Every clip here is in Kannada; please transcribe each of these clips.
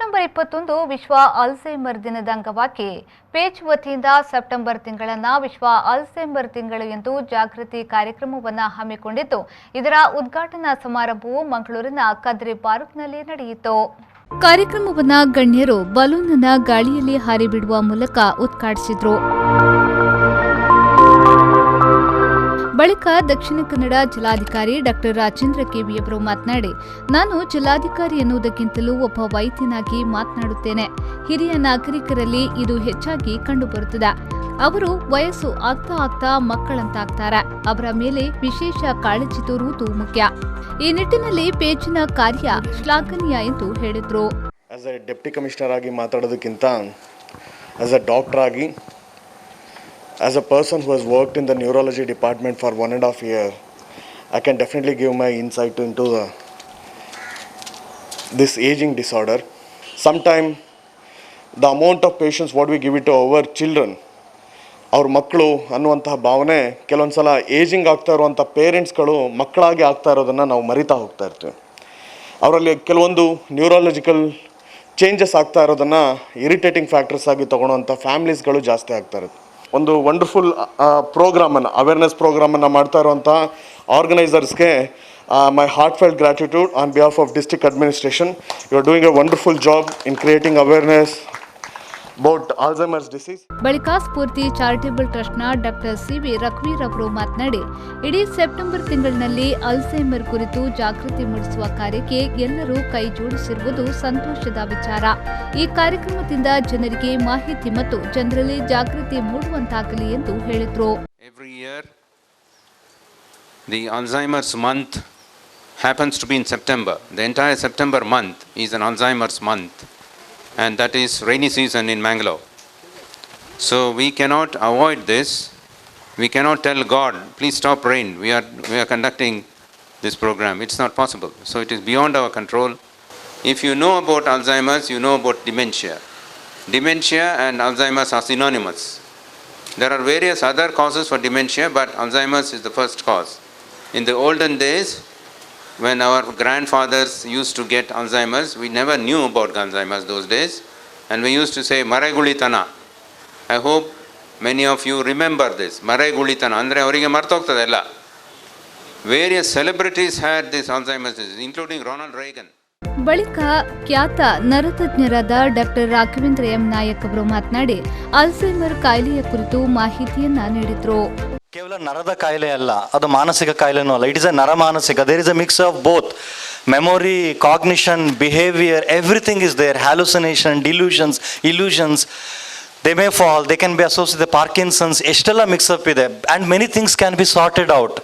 ಸೆಪ್ಟೆಂಬರ್ 21 ವಿಶ್ವ ಅಲ್ಝೈಮರ್ ದಿನದ ಅಂಗವಾಗಿ ಪೇಜ್ ವತಿಯಿಂದ ಸೆಪ್ಟೆಂಬರ್ ತಿಂಗಳನ್ನು ವಿಶ್ವ ಅಲ್ಝೈಮರ್ ತಿಂಗಳು ಎಂದು ಜಾಗೃತಿ ಕಾರ್ಯಕ್ರಮವನ್ನು ಹಮ್ಮಿಕೊಂಡಿದ್ದು, ಇದರ ಉದ್ಘಾಟನಾ ಸಮಾರಂಭವು ಮಂಗಳೂರಿನ ಕದ್ರಿ ಪಾರ್ಕ್ನಲ್ಲಿ ನಡೆಯಿತು. ಕಾರ್ಯಕ್ರಮವನ್ನು ಗಣ್ಯರು ಬಲೂನ್ ಅನ್ನು ಗಾಳಿಯಲ್ಲಿ ಹಾರಿಬಿಡುವ ಮೂಲಕ ಉದ್ಘಾಟಿಸಿದರು. ಬಳಿಕ ದಕ್ಷಿಣ ಕನ್ನಡ ಜಿಲ್ಲಾಧಿಕಾರಿ ಡಾಕ್ಟರ್ ರಾಜೇಂದ್ರ ಕೆವಿಯವರು ಮಾತನಾಡಿ, ನಾನು ಜಿಲ್ಲಾಧಿಕಾರಿ ಎನ್ನುವುದಕ್ಕಿಂತಲೂ ಒಬ್ಬ ವೈದ್ಯನಾಗಿ ಮಾತನಾಡುತ್ತೇನೆ. ಹಿರಿಯ ನಾಗರಿಕರಲ್ಲಿ ಇದು ಹೆಚ್ಚಾಗಿ ಕಂಡುಬರುತ್ತದೆ. ಅವರು ವಯಸ್ಸು ಆಗ್ತಾ ಮಕ್ಕಳಂತಾಗ್ತಾರೆ. ಅವರ ಮೇಲೆ ವಿಶೇಷ ಕಾಳಜಿ ತೋರುವುದು ಮುಖ್ಯ. ಈ ನಿಟ್ಟಿನಲ್ಲಿ ಪೇಜಿನ ಕಾರ್ಯ ಶ್ಲಾಘನೀಯ ಎಂದು ಹೇಳಿದರು. ಆಸ್ ಎ ಡೆಪ್ಟಿ ಕಮಿಷನರ್ ಆಗಿ ಮಾತಾಡೋದಕ್ಕಿಂತ ಆಸ್ ಎ ಡಾಕ್ಟರ್ ಆಗಿ, as a person who has worked in the neurology department for 1.5 years, I can definitely give my insight into this aging disorder. Sometimes the amount of patience what we give it to our children, ಅವ್ರ ಮಕ್ಕಳು ಅನ್ನುವಂತಹ ಭಾವನೆ ಕೆಲವೊಂದು ಸಲ ಏಜಿಂಗ್ ಆಗ್ತಾ ಇರುವಂಥ ಪೇರೆಂಟ್ಸ್ಗಳು ಮಕ್ಕಳಾಗಿ ಆಗ್ತಾ ಇರೋದನ್ನು ನಾವು ಮರಿತಾ ಹೋಗ್ತಾ ಇರ್ತೀವಿ. ಅವರಲ್ಲಿ ಕೆಲವೊಂದು ನ್ಯೂರಾಲಜಿಕಲ್ ಚೇಂಜಸ್ ಆಗ್ತಾ ಇರೋದನ್ನು ಇರಿಟೇಟಿಂಗ್ ಫ್ಯಾಕ್ಟರ್ಸ್ ಆಗಿ ತೊಗೊಳ್ಳೋವಂಥ ಫ್ಯಾಮಿಲೀಸ್ಗಳು ಜಾಸ್ತಿ ಆಗ್ತಾ ಇರುತ್ತೆ. ಒಂದು ವಂಡರ್ಫುಲ್ ಪ್ರೋಗ್ರಾಮನ್ನು, ಅವೇರ್ನೆಸ್ ಪ್ರೋಗ್ರಾಮನ್ನು ಮಾಡ್ತಾ ಇರುವಂಥ ಆರ್ಗನೈಸರ್ಸ್ಗೆ my heartfelt gratitude on behalf of district administration. You are doing a wonderful job in creating awareness about Alzheimer's disease. ಬಳಿಕ ಸ್ಫೂರ್ತಿ ಚಾರಿಟೇಬಲ್ ಟ್ರಸ್ಟ್ನ ಡಾಕ್ಟರ್ ಸಿ.ವಿ. ರಘುವೀರ್ ಅವರು ಮಾತನಾಡಿ, ಇಡೀ ಸೆಪ್ಟೆಂಬರ್ ತಿಂಗಳಿನಲ್ಲಿ ಅಲ್ಝೈಮರ್ ಕುರಿತು ಜಾಗೃತಿ ಮೂಡಿಸುವ ಕಾರ್ಯಕ್ಕೆ ಎಲ್ಲರೂ ಕೈ ಜೋಡಿಸಿರುವುದು ಸಂತೋಷದ ವಿಚಾರ. ಈ ಕಾರ್ಯಕ್ರಮದಿಂದ ಜನರಿಗೆ ಮಾಹಿತಿ ಮತ್ತು ಜನರಲ್ಲಿ ಜಾಗೃತಿ ಮೂಡುವಂತಾಗಲಿ ಎಂದು ಹೇಳಿದರು. Every year the Alzheimer's month happens to be in September. The entire September month is an Alzheimer's month, and that is rainy season in Mangalore. So we cannot avoid this. We cannot tell God, please stop rain. We are conducting this program. It's not possible. So it is beyond our control. If you know about Alzheimer's, you know about dementia. Dementia and Alzheimer's are synonymous. There are various other causes for dementia, but Alzheimer's is the first cause. In the olden days, when our grandfathers used to get Alzheimer's, we never knew about Alzheimer's those days, and we used to say Maregulitana. I hope many of you remember this. Maregulitana andre avrige martogtade ella. Various celebrities had this Alzheimer's disease, including Ronald Reagan. ಬಳಿಕ ಖ್ಯಾತ ನರತಜ್ಞರಾದ ಡಾಕ್ಟರ್ ರಾಘವೇಂದ್ರ ಎಂ ನಾಯಕ್ ಅವರು ಮಾತನಾಡಿ, ಅಲ್ಝೈಮರ್ ಕಾಯಿಲೆಯ ಕುರಿತು ಮಾಹಿತಿಯನ್ನ ನೀಡಿದರು. ಕೇವಲ ನರದ ಕಾಯಿಲೆ ಅಲ್ಲ, ಅದು ಮಾನಸಿಕ ಕಾಯಿಲೆನೂ ಅಲ್ಲ. ಇಟ್ ಇಸ್ ಎ ನರಮಾನಸಿಕ. There is a mix of both. Memory, cognition, behaviour, everything is there. Hallucination, delusions, illusions, they may fall, they can be associated with Parkinson's. ಎಷ್ಟೆಲ್ಲ ಮಿಕ್ಸ್ ಅಪ್ ಇದೆ. and many things can be sorted out.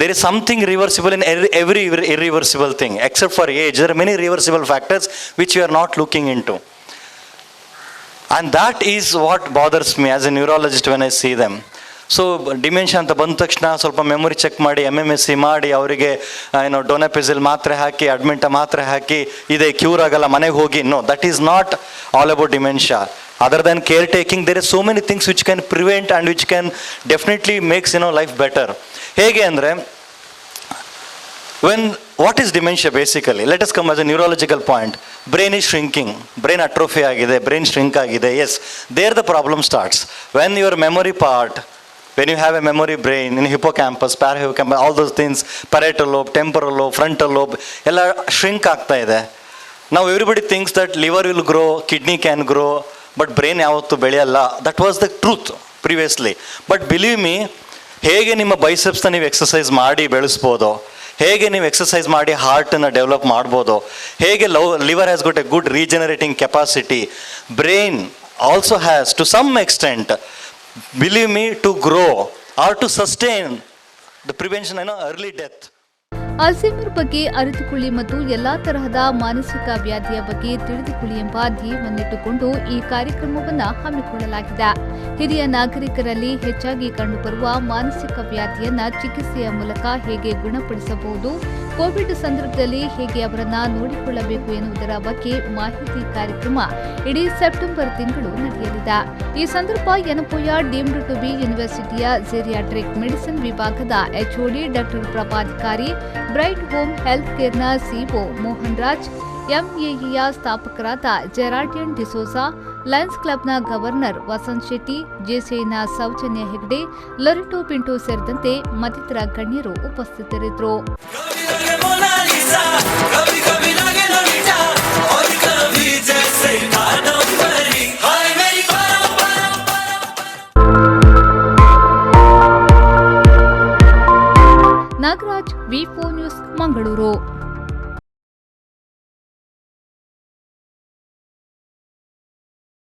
There is something reversible in every irreversible thing. Except for age, there are many reversible factors which we are not looking into. And that is what bothers me as a neurologist when I see them. So dementia ಅಂತ ಬಂದ ತಕ್ಷಣ ಸ್ವಲ್ಪ ಮೆಮೊರಿ ಚೆಕ್ ಮಾಡಿ, MMSC ಮಾಡಿ, ಅವರಿಗೆ ಡೊನಪೆಸಿಲ್ ಮಾತ್ರೆ ಹಾಕಿ, ಅಡ್ಮಿಂಟ ಮಾತ್ರೆ ಹಾಕಿ, ಇದೆ ಕ್ಯೂರ್ ಆಗಲ್ಲ, ಮನೆಗೆ ಹೋಗಿ. No, that is not all about dementia. Other than care taking, there is so many things which can prevent and which can definitely makes life better. ಹೇಗೆ ಅಂದರೆ, what is dementia basically? Let us come as a neurological point. Brain is shrinking, brain atrophy agide, brain shrink agide. Yes, there the problem starts. When your memory part, when you have a memory brain in hippocampus, parahippocampus, all those things, parietal lobe, temporal lobe, frontal lobe, ella shrink ಆಗ್ತಾ ಇದೆ. Now everybody thinks that liver will grow, kidney can grow, but brain ಯಾವತ್ತೂ ಬೆಳೆಯಲ್ಲ. That was the truth previously. But believe me, ಹೇಗೆ ನಿಮ್ಮ ಬೈಸೆಪ್ಸ್ನ ನೀವು ಎಕ್ಸಸೈಸ್ ಮಾಡಿ ಬೆಳೆಸ್ಬೋದು, ಹೇಗೆ ನೀವು ಎಕ್ಸಸೈಸ್ ಮಾಡಿ ಹಾರ್ಟನ್ನು ಡೆವಲಪ್ ಮಾಡ್ಬೋದು, ಹೇಗೆ liver has got a good regenerating capacity, brain also has to some extent, believe me, to grow or to sustain the prevention, early death. Alzheimer ಬಗ್ಗೆ ಅರಿತುಕೊಳ್ಳಿ ಮತ್ತು ಎಲ್ಲಾ ತರಹದ ಮಾನಸಿಕ ವ್ಯಾಧಿಯ ಬಗ್ಗೆ ತಿಳಿದುಕೊಳ್ಳಿ ಎಂಬ ಧ್ಯೇಯವನ್ನಿಟ್ಟುಕೊಂಡು ಈ ಕಾರ್ಯಕ್ರಮವನ್ನು ಹಮ್ಮಿಕೊಳ್ಳಲಾಗಿದೆ. ಹಿರಿಯ ನಾಗರಿಕರಲ್ಲಿ ಹೆಚ್ಚಾಗಿ ಕಂಡುಬರುವ ಮಾನಸಿಕ ವ್ಯಾಧಿಯನ್ನ ಚಿಕಿತ್ಸೆಯ ಮೂಲಕ ಹೇಗೆ ಗುಣಪಡಿಸಬಹುದು, ಕೋವಿಡ್ ಸಂದರ್ಭದಲ್ಲಿ ಹೇಗೆ ಅವರನ್ನ ನೋಡಿಕೊಳ್ಳಬೇಕು ಎನ್ನುವುದರ ಬಗ್ಗೆ ಮಾಹಿತಿ ಕಾರ್ಯಕ್ರಮ ಇಡೀ ಸೆಪ್ಟೆಂಬರ್ ತಿಂಗಳು ನಡೆಯಲಿದೆ. ಈ ಸಂದರ್ಭ ಯನಪೋಯ ಡೀಮ್ಡ್ ಟು ಬಿ ಯೂನಿವರ್ಸಿಟಿಯ ಜೀರಿಯಾಟ್ರಿಕ್ ಮೆಡಿಸಿನ್ ವಿಭಾಗದ HOD doctor Prabhadhikari, Bright Home Health ಕೇರ್ನ ಸಿಒ ಮೋಹನ್ ರಾಜ್, ಎಂಎಇಯ ಸ್ಥಾಪಕರಾದ ಜೆರಾರ್ಡಿಯನ್ ಡಿಸೋಜಾ, ಲಯನ್ಸ್ ಕ್ಲಬ್ನ ಗವರ್ನರ್ ವಸಂತ್ ಶೆಟ್ಟಿ, ಜೆಸಿಐನ ಸೌಜನ್ಯ ಹೆಗ್ಡೆ, ಲೊರೆಟೋ ಪಿಂಟೋ ಸೇರಿದಂತೆ ಮತ್ತಿತರ ಗಣ್ಯರು ಉಪಸ್ಥಿತರಿದ್ದರು. ನಾಗರಾಜ್, ವಿ4 ನ್ಯೂಸ್, ಮಂಗಳೂರು.